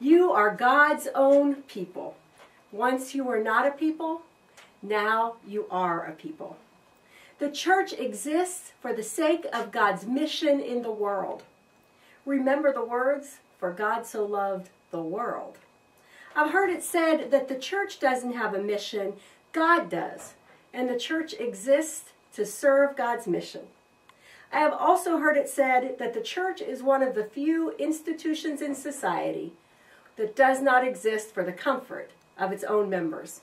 You are God's own people. Once you were not a people, now you are a people. The church exists for the sake of God's mission in the world. Remember the words, "For God so loved the world." I've heard it said that the church doesn't have a mission, God does, and the church exists to serve God's mission. I have also heard it said that the church is one of the few institutions in society that does not exist for the comfort of its own members.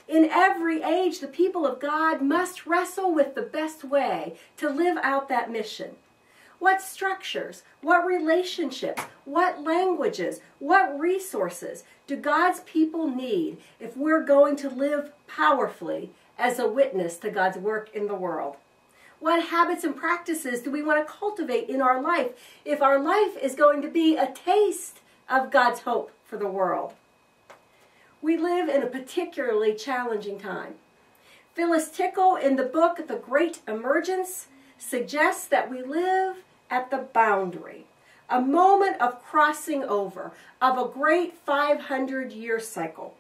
In every age, the people of God must wrestle with the best way to live out that mission. What structures, what relationships, what languages, what resources do God's people need if we're going to live powerfully as a witness to God's work in the world? What habits and practices do we want to cultivate in our life if our life is going to be a taste of God's hope for the world? We live in a particularly challenging time. Phyllis Tickle, in the book The Great Emergence, suggests that we live at the boundary, a moment of crossing over, of a great 500-year cycle.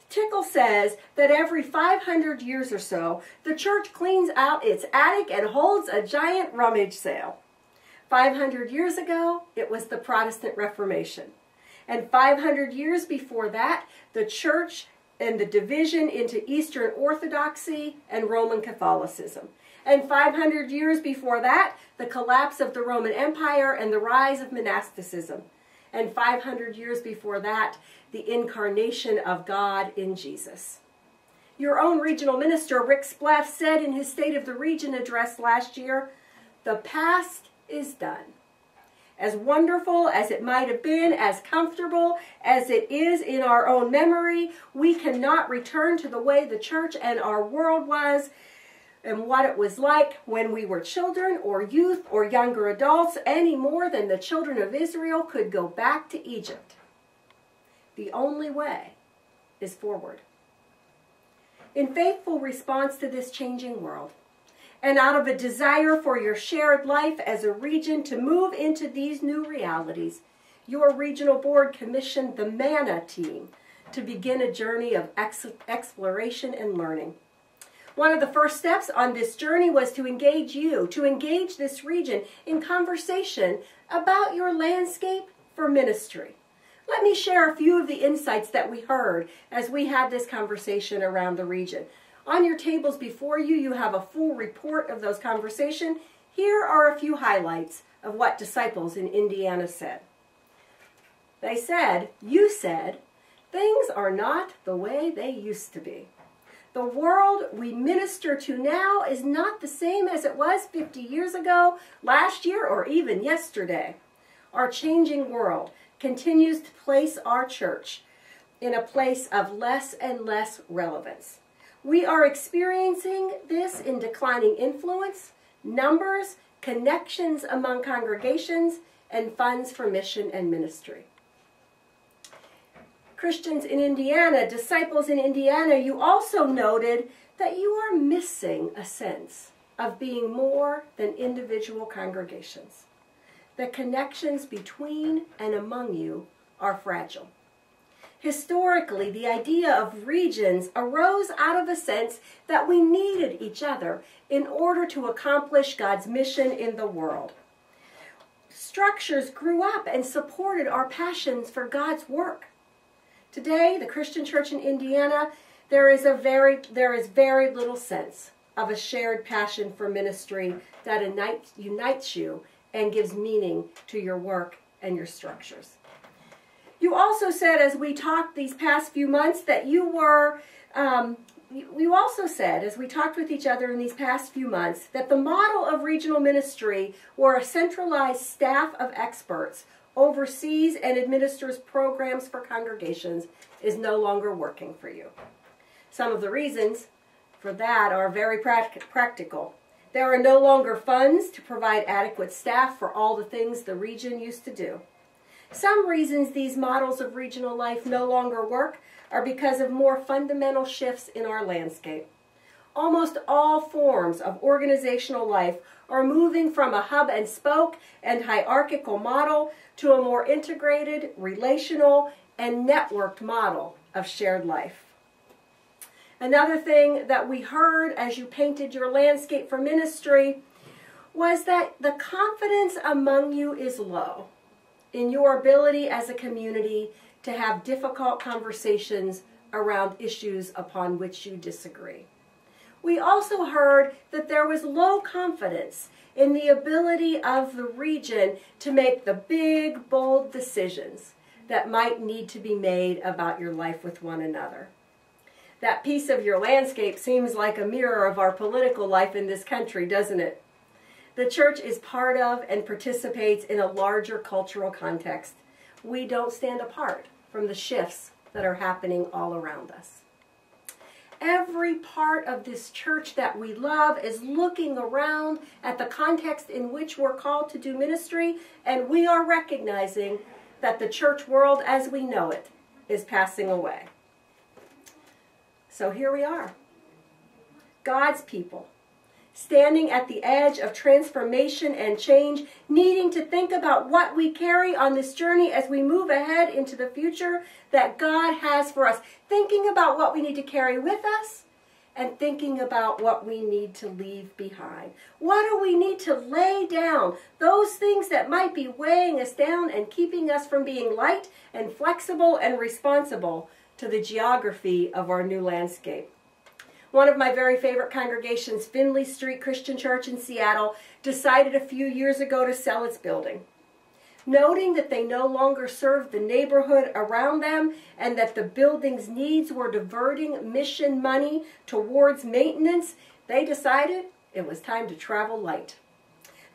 Tickle says that every 500 years or so, the church cleans out its attic and holds a giant rummage sale. 500 years ago, it was the Protestant Reformation. And 500 years before that, the church and the division into Eastern Orthodoxy and Roman Catholicism. And 500 years before that, the collapse of the Roman Empire and the rise of monasticism. And 500 years before that, the incarnation of God in Jesus. Your own regional minister, Rick Splaff, said in his State of the Region address last year, "The past is done. As wonderful as it might have been, as comfortable as it is in our own memory, we cannot return to the way the church and our world was and what it was like when we were children or youth or younger adults any more than the children of Israel could go back to Egypt. The only way is forward." In faithful response to this changing world, and out of a desire for your shared life as a region to move into these new realities, your regional board commissioned the MANNA team to begin a journey of exploration and learning. One of the first steps on this journey was to engage you, to engage this region in conversation about your landscape for ministry. Let me share a few of the insights that we heard as we had this conversation around the region. On your tables before you, you have a full report of those conversations. Here are a few highlights of what disciples in Indiana said. They said, "You said, things are not the way they used to be. The world we minister to now is not the same as it was 50 years ago, last year, or even yesterday. Our changing world continues to place our church in a place of less and less relevance. We are experiencing this in declining influence, numbers, connections among congregations, and funds for mission and ministry." Christians in Indiana, disciples in Indiana, you also noted that you are missing a sense of being more than individual congregations. The connections between and among you are fragile. Historically, the idea of regions arose out of a sense that we needed each other in order to accomplish God's mission in the world. Structures grew up and supported our passions for God's work. Today, the Christian church in Indiana, there is very little sense of a shared passion for ministry that unites you and gives meaning to your work and your structures. You also said, as we talked these past few months, that you also said, as we talked with each other in these past few months, that the model of regional ministry, where a centralized staff of experts oversees and administers programs for congregations, is no longer working for you. Some of the reasons for that are very practical. There are no longer funds to provide adequate staff for all the things the region used to do. Some reasons these models of regional life no longer work are because of more fundamental shifts in our landscape. Almost all forms of organizational life are moving from a hub and spoke and hierarchical model to a more integrated, relational, and networked model of shared life. Another thing that we heard as you painted your landscape for ministry was that the confidence among you is low in your ability as a community to have difficult conversations around issues upon which you disagree. We also heard that there was low confidence in the ability of the region to make the big, bold decisions that might need to be made about your life with one another. That piece of your landscape seems like a mirror of our political life in this country, doesn't it? The church is part of and participates in a larger cultural context. We don't stand apart from the shifts that are happening all around us. Every part of this church that we love is looking around at the context in which we're called to do ministry, and we are recognizing that the church world as we know it is passing away. So here we are, God's people, standing at the edge of transformation and change, needing to think about what we carry on this journey as we move ahead into the future that God has for us, thinking about what we need to carry with us and thinking about what we need to leave behind. What do we need to lay down? Those things that might be weighing us down and keeping us from being light and flexible and responsible to the geography of our new landscape. One of my very favorite congregations, Finley Street Christian Church in Seattle, decided a few years ago to sell its building. Noting that they no longer served the neighborhood around them and that the building's needs were diverting mission money towards maintenance, they decided it was time to travel light.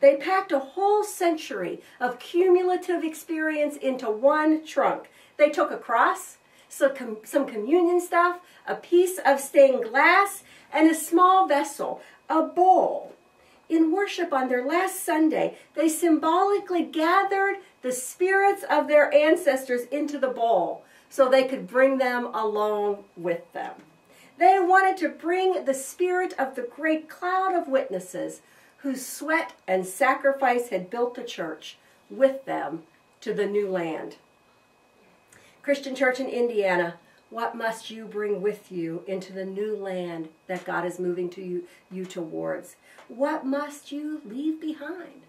They packed a whole century of cumulative experience into one trunk. They took a cross, some communion stuff, a piece of stained glass, and a small vessel, a bowl. In worship on their last Sunday, they symbolically gathered the spirits of their ancestors into the bowl so they could bring them along with them. They wanted to bring the spirit of the great cloud of witnesses whose sweat and sacrifice had built the church with them to the new land. Christian Church in Indiana, what must you bring with you into the new land that God is moving you towards? What must you leave behind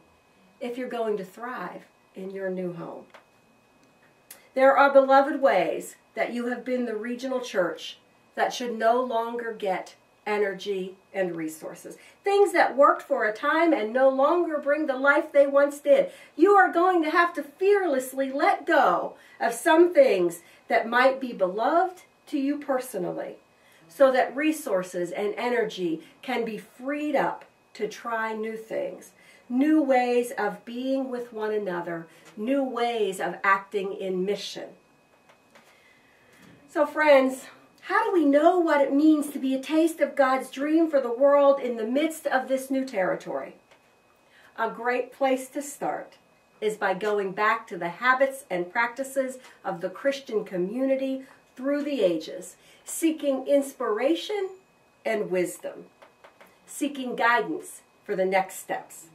if you're going to thrive in your new home? There are beloved ways that you have been the regional church that should no longer get energy and resources. Things that worked for a time and no longer bring the life they once did. You are going to have to fearlessly let go of some things that might be beloved to you personally, so that resources and energy can be freed up to try new things, new ways of being with one another, new ways of acting in mission. So friends, how do we know what it means to be a taste of God's dream for the world in the midst of this new territory? A great place to start is by going back to the habits and practices of the Christian community through the ages, seeking inspiration and wisdom, seeking guidance for the next steps.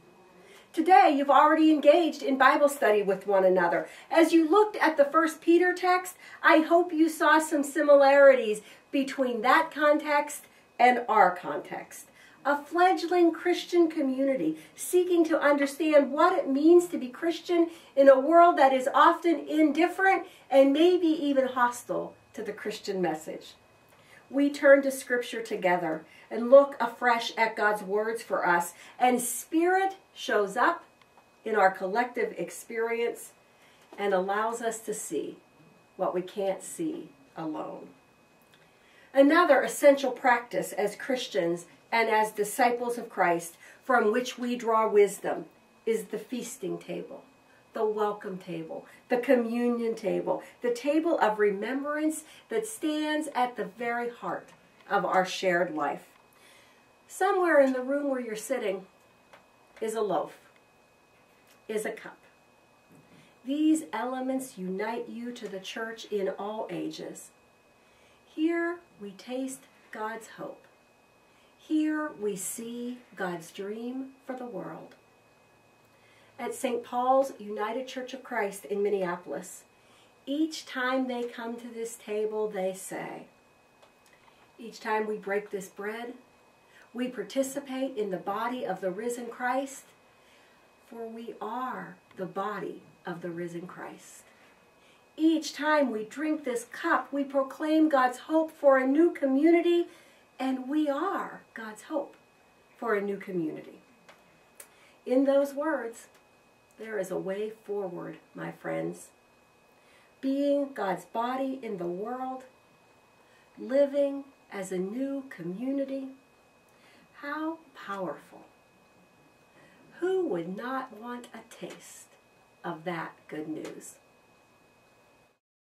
Today, you've already engaged in Bible study with one another. As you looked at the 1 Peter text, I hope you saw some similarities between that context and our context. A fledgling Christian community seeking to understand what it means to be Christian in a world that is often indifferent and maybe even hostile to the Christian message. We turn to Scripture together and look afresh at God's words for us, and Spirit shows up in our collective experience and allows us to see what we can't see alone. Another essential practice as Christians and as disciples of Christ from which we draw wisdom is the feasting table, the welcome table, the communion table, the table of remembrance that stands at the very heart of our shared life. Somewhere in the room where you're sitting is a loaf, is a cup. These elements unite you to the church in all ages. Here we taste God's hope. Here we see God's dream for the world. At St. Paul's United Church of Christ in Minneapolis, each time they come to this table, they say, each time we break this bread, we participate in the body of the risen Christ, for we are the body of the risen Christ. Each time we drink this cup, we proclaim God's hope for a new community, and we are God's hope for a new community. In those words, there is a way forward, my friends. Being God's body in the world, living as a new community, how powerful. Who would not want a taste of that good news?